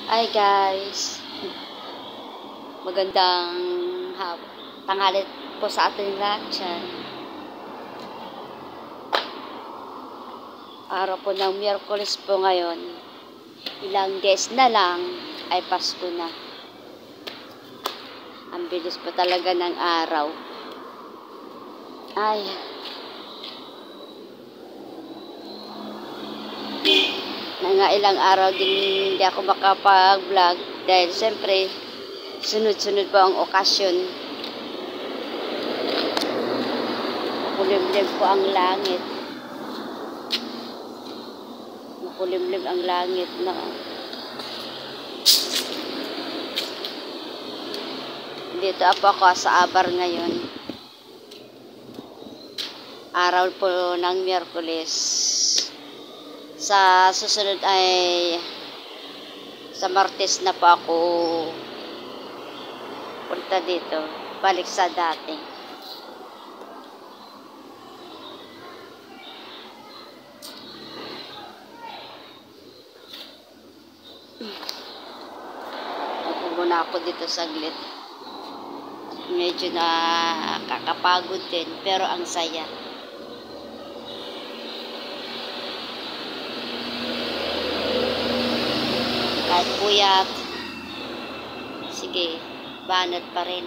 Hi guys, magandang tanghali po sa ating lahat dyan. Araw po ng Miyerkules po ngayon. Ilang days na lang ay Pasko na. Ang bilis po talaga ng araw. Ay, nga ilang araw din hindi ako makapag-vlog dahil siyempre sunod-sunod po ang okasyon. Makulimlim po ang langit. Makulimlim ang langit na. Dito ako sa Abar ngayon. Araw po ng Miyerkules. Sa susunod ay sa Martes na po ako punta dito. Balik sa dati. Upo muna ako dito saglit. Medyo nakakapagod din pero ang saya. Kahit puyat, sige, banat pa rin.